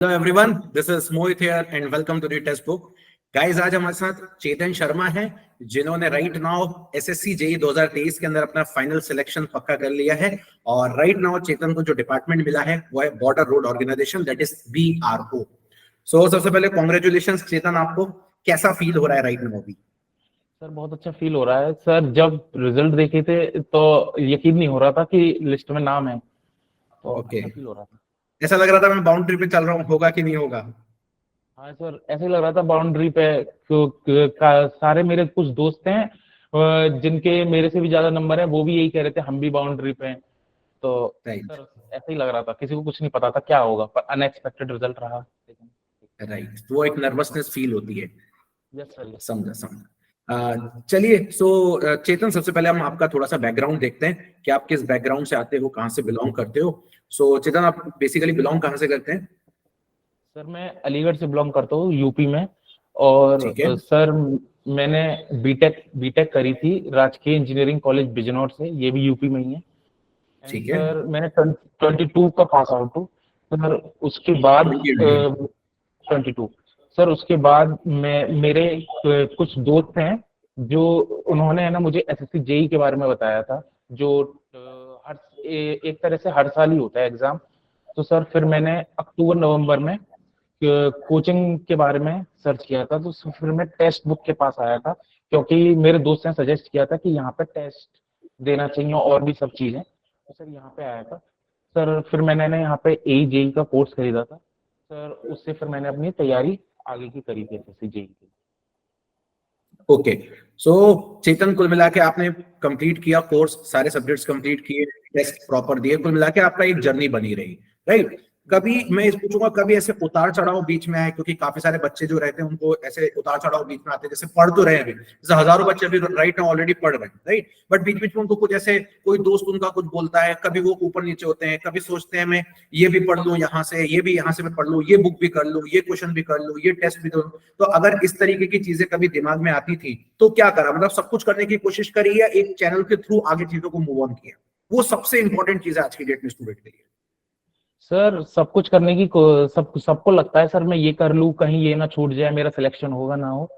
Hello everyone, this is Mohit here and welcome to the textbook. Guys, आज हमारे साथ चेतन शर्मा है जिन्होंने राइट नाउ एसएससी जेई 2023 के अंदर अपना फाइनल सिलेक्शन पक्का कर लिया है। और राइट नाउ चेतन को जो डिपार्टमेंट मिला है वो है border road organisation, that is BRO. So सबसे पहले कॉन्ग्रेचुलेशंस चेतन, आपको कैसा फील हो रहा है राइट नाउ अभी? सर बहुत अच्छा फील हो रहा है सर। जब रिजल्ट देखे थे तो यकीन नहीं हो रहा था कि लिस्ट में नाम है, तो ओके, अच्छा फील हो रहा था। ऐसा लग रहा था मैं बाउंड्री पे चल रहा हूँ, होगा कि नहीं होगा? हाँ सर, ऐसे ही लग रहा था बाउंड्री पे। सारे मेरे कुछ दोस्त हैं जिनके मेरे से भी ज्यादा नंबर है, वो भी यही कह रहे थे हम भी बाउंड्री पे हैं। तो राइट, सर ऐसे ही लग रहा था, किसी को कुछ नहीं पता था क्या होगा, पर अनएक्सपेक्टेड रिजल्ट रहा। लेकिन राइट, वो एक नर्वसनेस फील होती है। Yes sir, yes. समझा समझा। चलिए, चेतन, सबसे पहले हम आपका थोड़ा सा बैकग्राउंड देखते हैं कि आप किस बैकग्राउंड से आते हो, कहाँ से बिलोंग करते हो। चेतन, आप बेसिकली बिलोंग कहाँ से करते हैं? सर मैं अलीगढ़ से बिलोंग करता हूँ, यूपी में। और ठीक है, सर मैंने बीटेक बीटेक करी थी राजकीय इंजीनियरिंग कॉलेज बिजनौर से, ये भी यूपी में ही है। एंड ठीक है। सर मैंने 22 का पास आउट हूँ। सर उसके बाद 20 22। सर उसके बाद मैं मेरे कुछ दोस्त हैं जो उन्होंने है ना मुझे एसएससी जेई के बारे में बताया था, जो एक तरह से हर साल ही होता है एग्जाम। तो सर फिर मैंने अक्टूबर नवंबर में कोचिंग के बारे में सर्च किया था, तो फिर मैं टेक्स्ट बुक के पास आया था, क्योंकि मेरे दोस्त ने सजेस्ट किया था कि यहाँ पे टेस्ट देना चाहिए और भी सब चीजें। तो सर यहाँ पे आया था। सर फिर मैंने ना यहाँ पे जेई का कोर्स खरीदा था सर, उससे फिर मैंने अपनी तैयारी आगे की करी थी एसएससी जेई की। ओके। सो चेतन, कुल मिला के आपने कंप्लीट किया कोर्स, सारे सब्जेक्ट्स कंप्लीट किए, टेस्ट प्रॉपर दिए, कुल मिला के आपका एक जर्नी बनी रही, राइट? कभी मैं इस पूछूंगा, कभी ऐसे उतार चढ़ाव बीच में आए? क्योंकि काफी सारे बच्चे जो रहते हैं उनको ऐसे उतार चढ़ाव बीच में आते हैं, जैसे पढ़ तो रहे हैं अभी, जैसे हजारों बच्चे अभी राइट नाउ ऑलरेडी पढ़ रहे हैं, राइट? बट बीच बीच में उनको कुछ ऐसे, कोई दोस्त उनका कुछ बोलता है, कभी वो ऊपर नीचे होते हैं, कभी सोचते हैं मैं ये भी पढ़ लूं यहाँ से, ये भी यहाँ से मैं पढ़ लूं, ये बुक भी कर लूं, ये क्वेश्चन भी कर लूं, ये टेस्ट भी दो। तो अगर इस तरीके की चीजें कभी दिमाग में आती थी तो क्या करा? मतलब सब कुछ करने की कोशिश करी या एक चैनल के थ्रू आगे चीजों को मूव ऑन किया? वो सबसे इंपॉर्टेंट चीज है आज की डेट में स्टूडेंट के लिए। सर सब कुछ करने की सबको लगता है सर मैं ये कर लूँ, कहीं ये ना छूट जाए, मेरा सिलेक्शन होगा ना हो।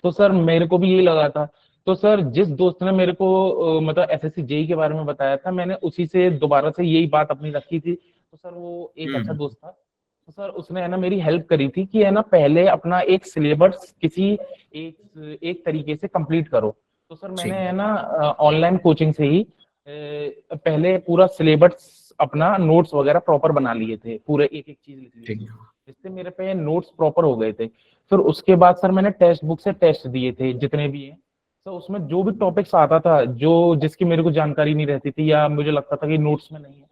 तो सर मेरे को भी यही लगा था। तो सर जिस दोस्त ने मेरे को मतलब एसएससी जेई के बारे में बताया था, मैंने उसी से दोबारा से यही बात अपनी रखी थी। तो सर वो एक अच्छा दोस्त था। तो सर उसने है ना मेरी हेल्प करी थी कि है ना पहले अपना एक सिलेबस किसी एक तरीके से कंप्लीट करो। तो सर मैंने ठीक है ना ऑनलाइन कोचिंग से ही पहले पूरा सिलेबस अपना नोट्स वगैरह प्रॉपर बना लिए थे, पूरे एक एक चीज लिख ली ठीक। थी, जिससे मेरे पे नोट्स प्रॉपर हो गए थे। फिर उसके बाद सर मैंने टेक्स्ट बुक से टेस्ट दिए थे जितने भी हैं। तो उसमें जो भी टॉपिक्स आता था, जो जिसकी मेरे को जानकारी नहीं रहती थी या मुझे लगता था कि नोट्स में नहीं है,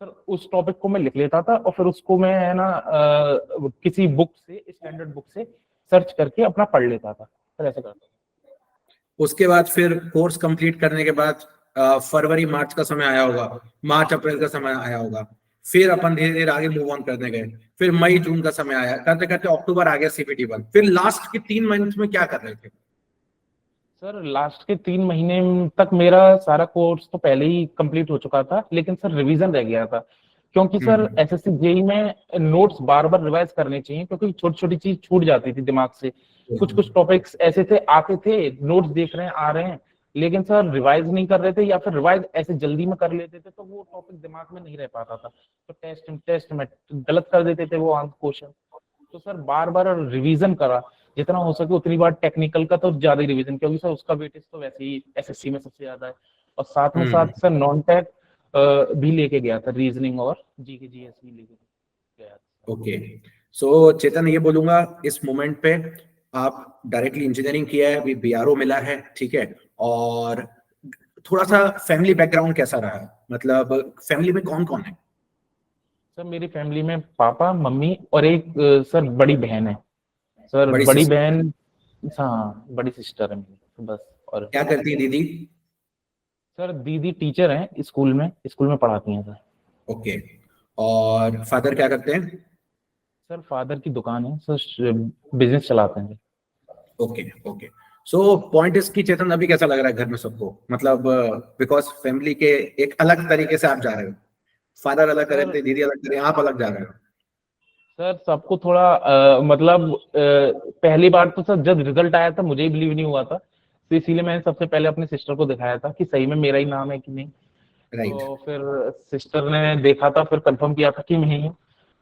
सर उस टॉपिक को मैं लिख लेता था और फिर उसको मैं है ना किसी बुक से, स्टैंडर्ड बुक से सर्च करके अपना पढ़ लेता था। सर ऐसे करता था। उसके बाद फिर कोर्स कंप्लीट करने के बाद फरवरी मार्च का समय आया होगा, मार्च अप्रैल का समय आया होगा, फिर अपन धीरे धीरे आगे मूव ऑन करने गए, फिर मई जून का समय आया, करते करते अक्टूबर आ गया सीपीटी 1, फिर लास्ट के 3 मंथ में क्या कर रहे थे? सर लास्ट के 3 महीने तक मेरा सारा कोर्स तो पहले ही कंप्लीट हो चुका था, लेकिन सर रिवीजन रह गया था, क्योंकि सर हम्म। एसएससी जेई में नोट्स बार बार रिवाइज करने चाहिए, क्योंकि छोटी छोटी चीज छूट जाती थी दिमाग से। कुछ कुछ टॉपिक्स ऐसे थे, आते थे, नोट्स देख रहे हैं, आ रहे हैं, लेकिन सर रिवाइज नहीं कर रहे थे, या फिर रिवाइज ऐसे जल्दी में कर लेते थे तो वो टॉपिक दिमाग में नहीं रह पाता था, तो टेस्ट टेस्ट में गलत कर देते थे वो क्वेश्चन। तो सर बार बार रिवीजन करा, जितना हो सके उतनी बार। टेक्निकल का तो ज्यादा ही रिवीजन, क्योंकि सर उसका वेटेज तो वैसे ही एसएससी में सबसे ज्यादा है। और साथ में हम्म। साथ सर नॉन टेक भी लेके गया था, रीजनिंग और जी के जीएस भी लेके गया था। ओके। सो चेतन, ये बोलूंगा इस मोमेंट पे आप डायरेक्टली इंजीनियरिंग किया है, अभी बीआरओ मिला है, ठीक है? और थोड़ा सा फैमिली बैकग्राउंड कैसा रहा है? मतलब फैमिली में कौन कौन है? सर मेरी फैमिली में पापा मम्मी और एक सर बड़ी बहन है। सर बड़ी बड़ी सिस्टर? बहन, हाँ बड़ी सिस्टर है मेरी, तो बस। और क्या करती है दीदी? सर दीदी टीचर हैं, स्कूल में पढ़ाती हैं सर। ओके। और फादर क्या करते हैं? सर फादर की दुकान है सर, बिजनेस चलाते हैं। Okay, okay. So point is की चेतन, अभी कैसा लग रहा है घर में सबको? मतलब बिकॉज फैमिली के एक अलग तरीके से आप जा रहे हो, फादर अलग कर रहे सर थे, दीदी अलग कर रहे हैं, आप अलग जा रहे हो। सर सबको थोड़ा मतलब पहली बार तो सर जब रिजल्ट आया था मुझे ही बिलीव नहीं हुआ था, तो इसीलिए मैंने सबसे पहले अपनी सिस्टर को दिखाया था कि सही में मेरा ही नाम है कि नहीं। राइट। तो फिर सिस्टर ने देखा था, फिर कंफर्म किया था कि मैं ही हूँ।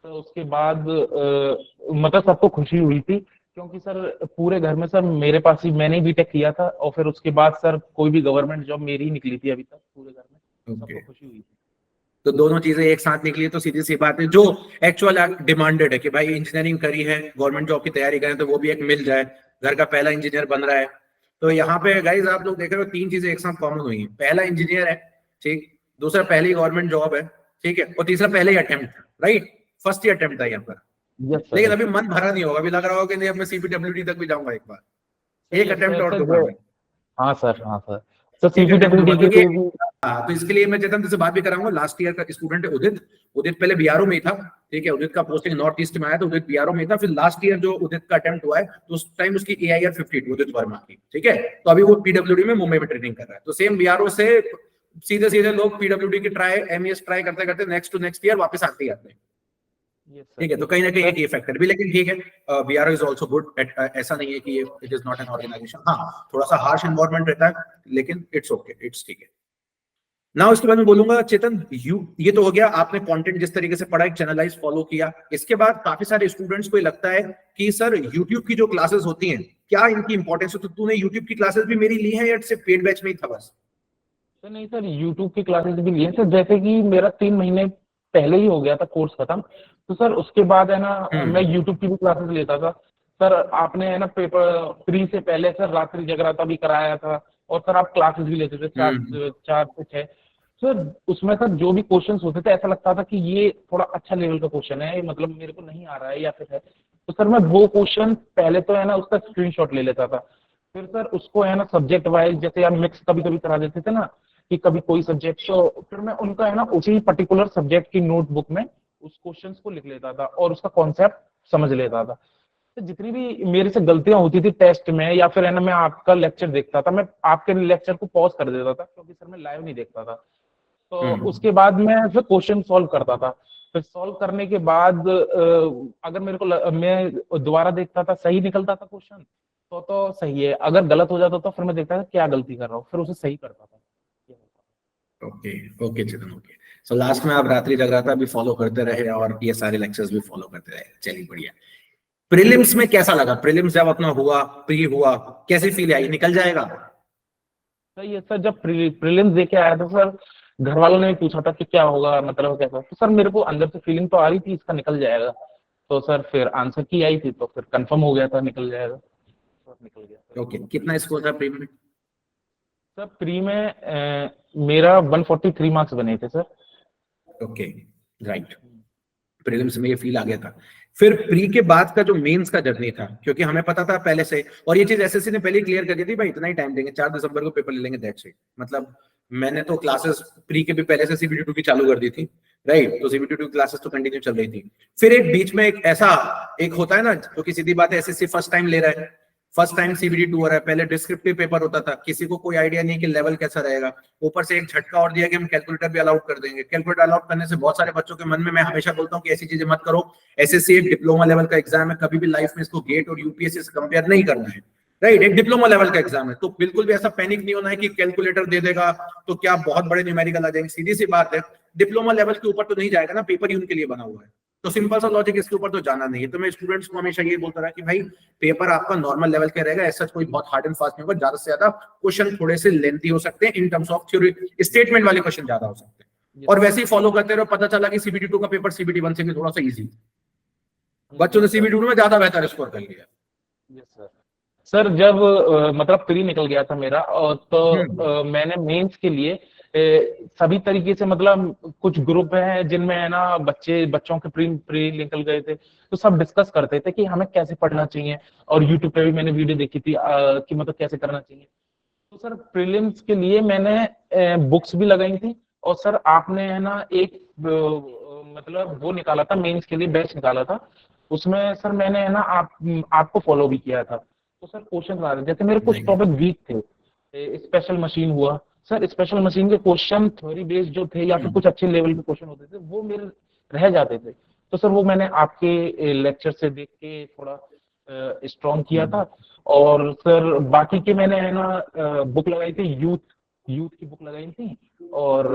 तो उसके बाद मतलब सबको खुशी हुई थी, क्योंकि सर पूरे घर में सर मेरे पास ही मैंने ही बीटेक किया था, और फिर उसके बाद सर कोई भी गवर्नमेंट जॉब मेरी ही निकली थी अभी तक पूरे घर में, तो ओके, सबको खुशी हुई थी। तो दोनों चीजें एक साथ निकली तो सीधी सी बात है, जो एक्चुअल डिमांडेड है कि भाई इंजीनियरिंग करी है, गवर्नमेंट जॉब की तैयारी करें, तो वो भी एक मिल जाए, घर का पहला इंजीनियर बन रहा है। तो यहाँ पे गाइज आप लोग देख रहे हो तीन चीजें एक साथ कॉमन हुई हैं। पहला इंजीनियर है, ठीक, दूसरा पहली गवर्नमेंट जॉब है, ठीक है, और तीसरा पहले ही अटेम्प्ट, राइट, फर्स्ट ही अटेम्प्ट था यहाँ पर। यस सर, लेकिन यस अभी सर। मन भरा नहीं होगा, अभी लग रहा होगा कि नहीं अब मैं सीपीडब्ल्यूडी तक भी जाऊंगा एक बार, सर एक यस अटेम्प्ट सर, और सर दूंगा जो, मैं, हाँ सर, हाँ सर, सर एक अटेम्प्ट दूंगा, सीपीडब्ल्यूडी के क्योंकि लिए भी। हाँ, तो इसके लिए मैं चेतन से बात भी कराऊंगा। लास्ट ईयर का स्टूडेंट है उदित। उदित पहले बीआरओ में ही था, ठीक है, उदित का पोस्टिंग नॉर्थ ईस्ट में आया, तो उदित बीआरओ में ही था। फिर लास्ट ईयर जो उदित का अटेम्प्ट हुआ है, तो उस टाइम उसकी AIR 52 उदित वर्मा की, ठीक है, तो अभी वो पीडब्ल्यूडी में मुंबई में ट्रेनिंग कर रहा है। तो सेम बीआरओ से सीधे सीधे लोग पीडब्ल्यूडी की ट्राई MES ट्राई करते करते नेक्स्ट टू नेक्स्ट ईयर वापस आते ही आते हैं, यस सर। ठीक है। तो कहीं ना कहीं एक सर ये फैक्टर भी, लेकिन ठीक है, BRO is also good at, ऐसा नहीं है कि it is not an organisation, हाँ थोड़ा सा हार्श एनवायरनमेंट रहता है, लेकिन इट्स ओके, इट्स ठीक है। ना उसके बाद मैं बोलूंगा चेतन, ये तो हो गया आपने कंटेंट जिस तरीके से पढ़ा, एक चैनलाइज फॉलो किया। इसके बाद काफी सारे स्टूडेंट्स को लगता है कि सर यूट्यूब की जो क्लासेस होती हैं, क्या इनकी इंपॉर्टेंस है? तो तूने यूट्यूब की क्लासेस भी मेरी ली है या सिर्फ पेड बैच में ही था बस? सर नहीं सर, यूट्यूब की क्लासेस भी लिए सर, जैसे कि मेरा 3 महीने पहले ही हो गया था कोर्स खत्म, तो सर उसके बाद है ना मैं हम्म यूट्यूब की भी क्लासेस लेता था। सर आपने है ना पेपर प्री से पहले सर रात्रि जगराता भी कराया था, और सर आप क्लासेस भी लेते थे चार हम्म चार से छह। सर उसमें सर जो भी क्वेश्चंस होते थे ऐसा लगता था कि ये थोड़ा अच्छा लेवल का क्वेश्चन है, मतलब मेरे को नहीं आ रहा है या फिर है, तो सर मैं वो क्वेश्चन पहले तो है ना उसका स्क्रीनशॉट ले लेता था। फिर सर उसको है ना सब्जेक्ट वाइज, जैसे यार मिक्स कभी कभी करा देते थे ना, कि कभी कोई सब्जेक्ट, तो फिर मैं उनका है ना उसी पर्टिकुलर सब्जेक्ट की नोटबुक में उस क्वेश्चंस को लिख लेता था और उसका कॉन्सेप्ट समझ लेता था। तो जितनी भी मेरे से गलतियां होती थी टेस्ट में, या फिर है ना मैं आपका लेक्चर देखता था, मैं आपके लेक्चर को पॉज कर देता था क्योंकि सर मैं लाइव नहीं देखता था। तो हम्म उसके बाद मैं फिर क्वेश्चन सॉल्व करता था। फिर सॉल्व करने के बाद अगर मेरे को मैं दोबारा देखता था, सही निकलता था क्वेश्चन तो सही है, अगर गलत हो जाता तो फिर मैं देखता था क्या गलती कर रहा हूँ, फिर उसे सही करता था। ओके, ओके चेतन, ओके। सो लास्ट में आप रात्रि जगराता भी फॉलो करते रहे और ये सारे लेक्चर्स भी फॉलो करते रहे, चलिए बढ़िया। प्रीलिम्स में कैसा लगा? प्रीलिम्स जब अपना हुआ, प्री हुआ, कैसी फील आई, निकल जाएगा? सर ये सर जब प्रीलिम्स देके आया था सर, घर वालों ने भी पूछा था कि क्या होगा, मतलब कैसा, तो सर मेरे को अंदर से फीलिंग तो आ रही थी इसका निकल जाएगा। तो सर फिर आंसर की आई थी तो फिर कंफर्म हो गया था निकल जाएगा, तो निकल गया सर। ओके, कितना स्कोर था प्री में? सर प्री में मेरा 143 मार्क्स बने थे सर। Okay, right. प्रीलिम्स में ये फील आ गया था। फिर प्री के बाद का जो मेंस का जर्नी था, क्योंकि हमें पता था पहले से, और ये चीज एसएससी ने पहले क्लियर कर दी थी, भाई इतना ही टाइम देंगे, 4 दिसंबर को पेपर ले लेंगे, दैट्स इट। मतलब मैंने तो क्लासेस प्री के भी पहले से CBT 2 की चालू कर दी थी, राइट, तो CBT 2 क्लासेस तो कंटिन्यू चल रही थी। फिर एक बीच में एक ऐसा एक होता है ना, जो कि सीधी बात है, एसएससी फर्स्ट टाइम ले रहा है, फर्स्ट टाइम CBT 2 हो रहा है, पहले डिस्क्रिप्टिव पेपर होता था, किसी को कोई आइडिया नहीं कि लेवल कैसा रहेगा, ऊपर से एक झटका और दिया कि हम कैलकुलेटर भी अलाउड कर देंगे। कैलकुलेटर अलाउड करने से बहुत सारे बच्चों के मन में, मैं हमेशा बोलता हूँ कि ऐसी चीजें मत करो, एसएससी एक डिप्लोमा लेवल का एग्जाम है, कभी भी लाइफ में इसको गेट और यूपीएससी से कंपेयर नहीं करना है, राइट, एक डिप्लोमा लेवल का एग्जाम है। तो बिल्कुल भी ऐसा पैनिक नहीं होना है कि कैलकुलेटर दे देगा तो क्या बहुत बड़े न्यूमेरिकल आ जाएंगे, सीधी सी बात है, डिप्लोमा लेवल के ऊपर तो नहीं जाएगा ना, पेपर ही उनके लिए बना हुआ है। तो सिंपल सा लॉजिक, इसके ऊपर तो जाना नहीं है। तो मैं स्टूडेंट्स को हमेशा ये बोलता रहा कि भाई पेपर आपका नॉर्मल लेवल का रहेगा, ऐसा कोई बहुत हार्ड एंड फास्ट नहीं होगा, ज्यादा से ज्यादा क्वेश्चन थोड़े से लेंथी हो सकते हैं, in terms of theory, statement वाले क्वेश्चन ज्यादा हो सकते हैं। और वैसे ही फॉलो करते रहो, पता चला कि CBT 2 का पेपर CBT 1 से भी थोड़ा सा इजी, बच्चों ने CBT 2 में ज्यादा बेहतर स्कोर कर लिया। Yes sir. सर जब मतलब प्री निकल गया था मेरा, और तो हम्म मैंने मेंस के लिए सभी तरीके से, मतलब कुछ ग्रुप है जिनमें है ना बच्चों के प्री प्री निकल गए थे, तो सब डिस्कस करते थे कि हमें कैसे पढ़ना चाहिए, और यूट्यूब पे भी मैंने वीडियो देखी थी कि मतलब कैसे करना चाहिए। तो सर प्रीलिम्स के लिए मैंने बुक्स भी लगाई थी, और सर आपने है ना एक मतलब वो निकाला था मेंस के लिए, बैच निकाला था, उसमें सर मैंने है ना आपको फॉलो भी किया था। तो सर क्वेश्चन आ रहे, जैसे मेरे कुछ नहीं टॉपिक वीक थे, स्पेशल मशीन हुआ, सर स्पेशल मशीन के क्वेश्चन थ्योरी बेस्ड जो थे, या फिर कुछ अच्छे लेवल के क्वेश्चन होते थे, वो मेरे रह जाते थे। तो सर वो मैंने आपके लेक्चर से देख के थोड़ा स्ट्रॉन्ग किया था। और सर बाकी के मैंने है ना बुक लगाई थी, यूथ की बुक लगाई थी, और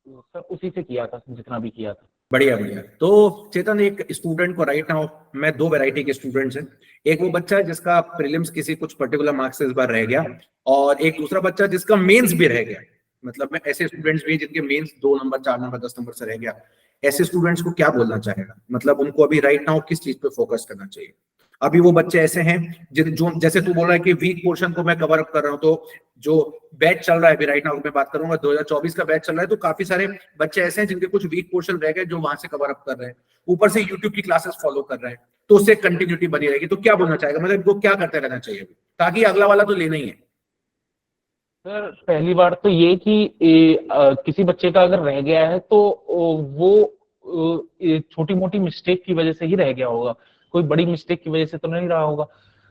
सर उसी से किया था जितना भी किया था। बढ़िया बढ़िया। तो चेतन, एक स्टूडेंट को राइट नाउ, मैं दो वैरायटी के स्टूडेंट्स हैं। एक वो बच्चा है जिसका प्रीलिम्स किसी कुछ पर्टिकुलर मार्क्स से इस बार रह गया, और एक दूसरा बच्चा जिसका मेंस भी रह गया। मतलब मैं ऐसे स्टूडेंट्स भी हैं जिनके मेंस 2 नंबर 4 नंबर 10 नंबर से रह गया। ऐसे स्टूडेंट्स को क्या बोलना चाहेगा, मतलब उनको अभी राइट नाउ किस चीज पे फोकस करना चाहिए? अभी वो बच्चे ऐसे हैं जो, जैसे तू बोल रहा है कि वीक पोर्शन को मैं कवर अप कर रहा हूँ, तो जो बैच चल रहा है अभी राइट नाउ मैं बात करूंगा 2024 का बैच चल रहा है, तो काफी सारे बच्चे ऐसे हैं जिनके कुछ वीक पोर्शन रह गए जो वहां से कवर अप कर रहे हैं, ऊपर से यूट्यूब की क्लासेस फॉलो कर रहे हैं, तो उससे कंटिन्यूटी बनी रहेगी। तो क्या बोलना चाहेगा, मतलब इनको क्या करते रहना चाहिए अभी, ताकि अगला वाला तो लेना ही है? सर पहली बार तो ये कि किसी बच्चे का अगर रह गया है तो वो छोटी मोटी मिस्टेक की वजह से ही रह गया होगा, कोई बड़ी मिस्टेक की वजह से तो नहीं रहा होगा।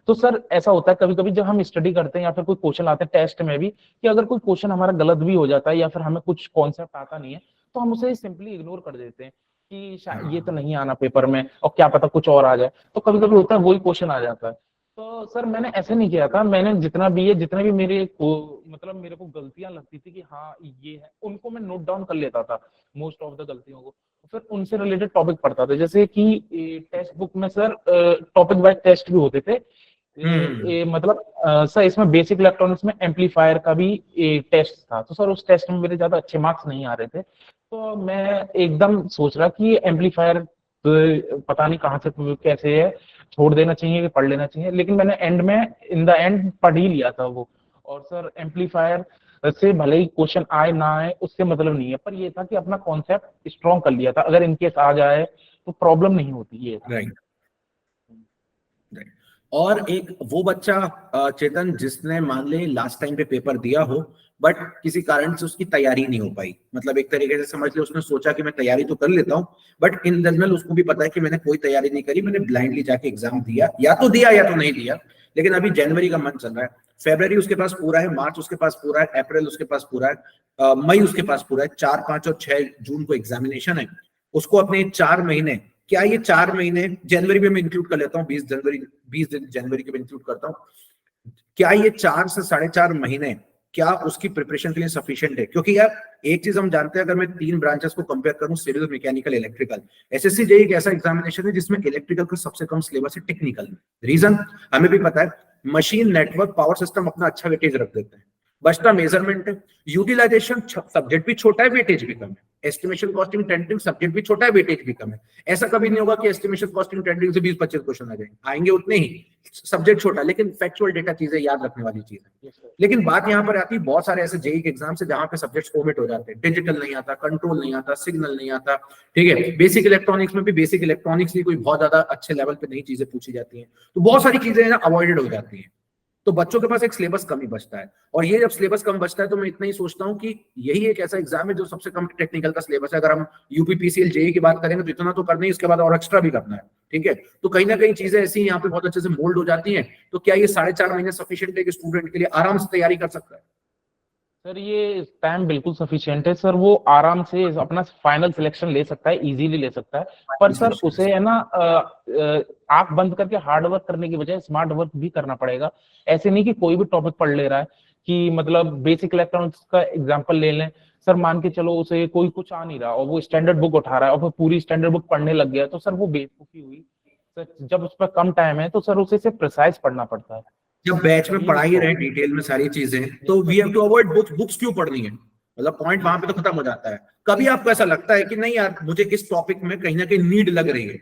तो सर ऐसा होता है कभी कभी जब हम स्टडी करते हैं या फिर कोई क्वेश्चन आते हैं टेस्ट में भी, कि अगर कोई क्वेश्चन हमारा गलत भी हो जाता है या फिर हमें कुछ कॉन्सेप्ट आता नहीं है, तो हम उसे सिंपली इग्नोर कर देते हैं कि शायद ये तो नहीं आना पेपर में, और क्या पता कुछ और आ जाए। तो कभी कभी होता है वही क्वेश्चन आ जाता है। तो सर मैंने ऐसे नहीं किया था, मैंने जितने भी मेरे को मतलब मेरे को गलतियां लगती थी कि हाँ ये है, उनको मैं नोट डाउन कर लेता था, मोस्ट ऑफ द गलतियों को। फिर उनसे रिलेटेड टॉपिक पढ़ता था, जैसे कि टेक्स्ट बुक में सर टॉपिक वाइज टेस्ट भी होते थे। मतलब सर इसमें बेसिक इलेक्ट्रॉनिक्स में एम्पलीफायर का भी टेस्ट था, तो सर उस टेस्ट में मेरे ज्यादा अच्छे मार्क्स नहीं आ रहे थे। तो मैं एकदम सोच रहा कि एम्पलीफायर पता नहीं कहाँ से कैसे है, छोड़ देना चाहिए कि पढ़ लेना चाहिए, लेकिन मैंने इन द एंड पढ़ ही लिया था वो। और सर एम्पलीफायर से भले ही क्वेश्चन आए ना आए उससे मतलब नहीं है, पर ये था कि अपना कॉन्सेप्ट स्ट्रॉन्ग कर लिया था, अगर इनकेस आ जाए तो प्रॉब्लम नहीं होती, ये था। राइट। और एक वो बच्चा चेतन जिसने मान ले लास्ट टाइम पे पेपर दिया हो, बट किसी कारण से उसकी तैयारी नहीं हो पाई, मतलब एक तरीके से समझ ले उसने सोचा कि मैं तैयारी तो कर लेता हूँ, बट इन जनरल उसको भी पता है कि मैंने कोई तैयारी नहीं करी, मैंने ब्लाइंडली जाके एग्जाम दिया, या तो नहीं दिया। लेकिन अभी जनवरी का मंथ चल रहा है, फरवरी उसके पास पूरा है, मार्च उसके पास पूरा है, अप्रैल उसके पास पूरा है, मई उसके पास पूरा है, 4, 5 और 6 जून को एग्जामिनेशन है। उसको अपने 4 महीने, क्या ये 4 महीने जनवरी में मैं इंक्लूड कर लेता हूँ, 20 जनवरी के में इंक्लूड करता हूँ, क्या ये 4 से 4.5 महीने क्या उसकी प्रिपरेशन के लिए सफिशिएंट है? क्योंकि यार एक चीज हम जानते हैं, अगर मैं 3 ब्रांचेस को कंपेयर करूं, civil, mechanical, electrical, SSC JEE एक ऐसा एग्जामिनेशन है जिसमें इलेक्ट्रिकल का सबसे कम सिलेबस है टेक्निकल में। रीजन हमें भी पता है, मशीन, नेटवर्क, पावर सिस्टम अपना अच्छा वेटेज रख देते हैं, बचता मेजरमेंट है, यूटिलाइजेशन सब्जेक्ट भी छोटा है, वेटेज भी कम है, एस्टिमेशन कॉस्टिंग टेंडरिंग सब्जेक्ट भी छोटा है, वेटेज भी कम है। ऐसा कभी नहीं होगा कि एस्टिमेशन कॉस्टिंग टेंडरिंग से 20-25 क्वेश्चन आ जाएंगे, आएंगे उतने ही, सब्जेक्ट छोटा, लेकिन फैक्चुअल डेटा चीजें याद रखने वाली चीज है। लेकिन बात यहाँ पर आती है, बहुत सारे ऐसे जेईई के एग्जाम से जहां पे सब्जेक्ट्स ओमिट हो जाते हैं, डिजिटल नहीं आता, कंट्रोल नहीं आता, सिग्नल नहीं आता, ठीक है, बेसिक इलेक्ट्रॉनिक्स में भी बेसिक इलेक्ट्रॉनिक्स की कोई बहुत ज्यादा अच्छे लेवल पे नई चीजें पूछी जाती हैं, तो बहुत सारी चीजें ना अवॉइडेड हो जाती हैं। तो बच्चों के पास एक सिलेबस कम ही बचता है, और ये जब सिलेबस कम बचता है तो मैं इतना ही सोचता हूँ कि यही एक ऐसा एग्जाम है जो सबसे कम टेक्निकल का सिलेबस है। अगर हम यूपीपीसीएल जेईई की बात करेंगे तो इतना तो करना ही, इसके बाद और एक्स्ट्रा भी करना है, ठीक है। तो कहीं ना कहीं चीजें ऐसी यहाँ पे बहुत अच्छे से मोल्ड हो जाती हैं। तो क्या ये 4.5 महीने सफिशिएंट है कि स्टूडेंट के लिए आराम से तैयारी कर सकता है? सर ये टाइम बिल्कुल सफिशिएंट है सर, वो आराम से अपना फाइनल सिलेक्शन ले सकता है, इजीली ले सकता है। पर सर उसे है ना आंख बंद करके हार्ड वर्क करने की बजाय स्मार्ट वर्क भी करना पड़ेगा। ऐसे नहीं कि कोई भी टॉपिक पढ़ ले रहा है, कि मतलब बेसिक इलेक्ट्रॉनिक्स का एग्जांपल ले लें सर, मान के चलो उसे कोई कुछ आ नहीं रहा और वो स्टैंडर्ड बुक उठा रहा है और फिर पूरी स्टैंडर्ड बुक पढ़ने लग गया, तो सर वो बेवकूफी हुई। सर जब उस पर कम टाइम है तो सर उसे सिर्फ प्रिसाइज पढ़ना पड़ता है। जब बैच में पढ़ाई रहे डिटेल में सारी चीजें, तो we have to avoid books. Books क्यों पढ़नी है, मतलब पॉइंट वहां पे तो खत्म हो जाता है। कभी आपको ऐसा लगता है कि नहीं यार मुझे इस टॉपिक में कहीं ना कहीं नीड लग रही है,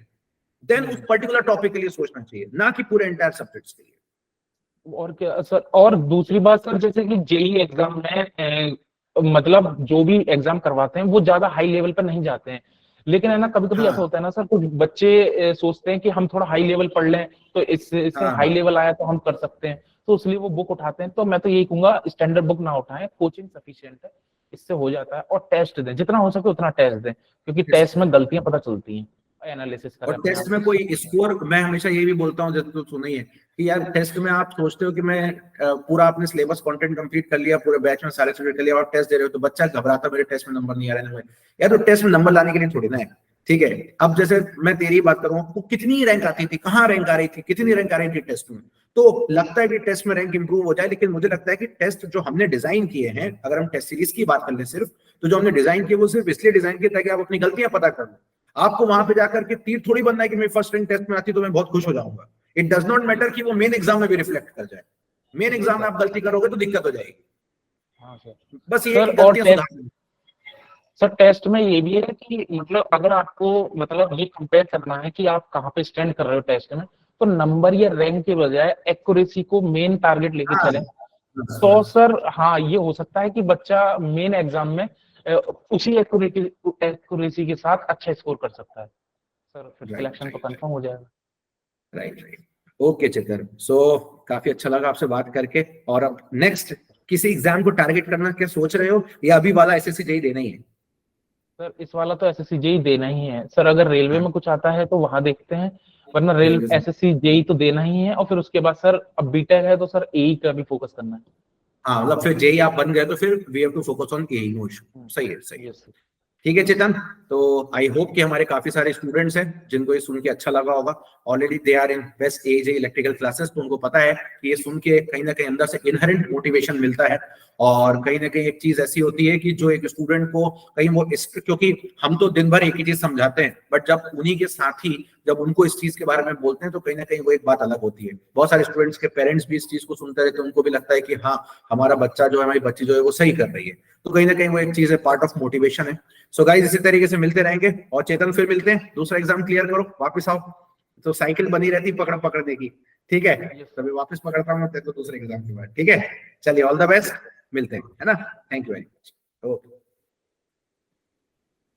देन उस पर्टिकुलर टॉपिक के लिए सोचना चाहिए, ना कि पूरे एंटायर सब्जेक्ट्स के लिए। और क्या सर, और दूसरी बात सर, जैसे कि जेईई एग्जाम में मतलब जो भी एग्जाम करवाते हैं वो ज्यादा हाई लेवल पर नहीं जाते हैं, लेकिन है ना कभी कभी ऐसा होता है ना सर, कुछ बच्चे सोचते हैं कि हम थोड़ा हाई लेवल पढ़ लें तो इससे हाई लेवल आया तो हम कर सकते हैं, तो इसलिए वो बुक उठाते हैं। तो मैं तो यही कहूंगा स्टैंडर्ड बुक ना उठाएं, कोचिंग सफिशिएंट है, इससे हो जाता है। और टेस्ट दें, जितना हो सके उतना टेस्ट दें, क्योंकि टेस्ट में गलतियां पता चलती हैं, एनालिसिस करें। और टेस्ट में कोई स्कोर, मैं हमेशा ये भी बोलता हूँ, जब तो सुना ही है कि यार टेस्ट में आप सोचते हो कि मैं पूरा अपने सिलेबस कंटेंट कंप्लीट कर लिया, पूरे बैच में सारे सब्जेक्ट कर लिया, और टेस्ट दे रहे हो तो बच्चा घबराता मेरे टेस्ट में नंबर नहीं आ रहे हैं। यार तो टेस्ट में नंबर लाने के लिए थोड़ी ना है, ठीक है, अब जैसे मैं तेरी बात करूं, वो कितनी रैंक आती थी, कहाँ रैंक आ रही थी, कितनी रैंक आ रही थी टेस्ट में, तो लगता है कि टेस्ट में रैंक इंप्रूव हो जाए, लेकिन मुझे लगता है कि टेस्ट जो हमने डिजाइन किए हैं, अगर हम टेस्ट सीरीज की बात कर ले सिर्फ, तो जो हमने डिजाइन किए वो सिर्फ इसलिए डिजाइन किए ताकि आप अपनी गलतियां पता कर लो। आपको वहां पे जाकर के तीर थोड़ी बनना है कि मेरी फर्स्ट रैंक टेस्ट में आती तो मैं बहुत खुश हो जाऊंगा। इट डज नॉट मैटर कि वो मेन एग्जाम में भी रिफ्लेक्ट कर जाए, मेन एग्जाम में आप गलती करोगे तो दिक्कत हो जाएगी। हाँ सर। बस ये सर, कि गलतियां सुधारनी। सर टेस्ट में ये भी है कि मतलब अगर आपको मतलब ये कंपेयर करना है कि आप कहाँ पे स्टैंड कर रहे हो टेस्ट में, तो नंबर या रैंक के बजाय एक्यूरेसी को मेन टारगेट लेके हाँ, चलें। तो सर हाँ, ये हो सकता है कि बच्चा मेन एग्जाम में उसी एक्यूरेसी के साथ अच्छा स्कोर कर सकता है सर, फिर सिलेक्शन तो कंफर्म हो जाएगा। राइट। ओके चेतन, सो काफी अच्छा लगा आपसे बात करके। और अब नेक्स्ट किसी एग्जाम को टारगेट करना क्या सोच रहे हो, या अभी वाला एसएससी जेईई देना ही है? सर इस वाला तो एसएससी जेईई देना ही है सर, अगर रेलवे में कुछ आता है तो वहां देखते हैं, वरना रेल एसएससी जेईई तो देना ही है। और फिर उसके बाद सर अब बीटेक है तो सर एई का भी फोकस करना है। हाँ, मतलब फिर जेईई आप बन गए तो फिर we have to focus on AE, no issue. सही है, सही है। यस। ठीक है चेतन, तो आई होप कि हमारे काफी सारे स्टूडेंट्स हैं जिनको ये सुन के अच्छा लगा होगा। Already they are in best as electrical classes, तो उनको पता है कि ये सुन के कहीं ना कहीं अंदर से इनहेरेंट मोटिवेशन मिलता है। और कहीं ना कहीं एक चीज ऐसी होती है कि जो एक स्टूडेंट को कहीं वो क्योंकि हम तो दिन भर एक ही चीज समझाते हैं, बट जब उन्हीं के साथी जब उनको इस चीज के बारे में बोलते हैं तो कहीं ना कहीं वो एक बात अलग होती है। बहुत सारे स्टूडेंट्स के पेरेंट्स भी इस चीज को सुनते रहते हैं, उनको भी लगता है कि हाँ, हमारा बच्चा जो है, हमारी बच्ची जो है वो सही कर रही है। तो कहीं ना कहीं वो एक चीज है, पार्ट ऑफ मोटिवेशन है। सो गाइस, इसी तरीके से मिलते रहेंगे। और चेतन, फिर मिलते हैं, दूसरा एग्जाम क्लियर करो, वापस आओ, तो साइकिल बनी रहती पकड़ने की। ठीक है, तभी वापस पकड़ता हूँ तो दूसरे एग्जाम के बाद। ठीक है, चलिए, ऑल द बेस्ट, मिलते हैं, है ना। Thank you very much. Okay.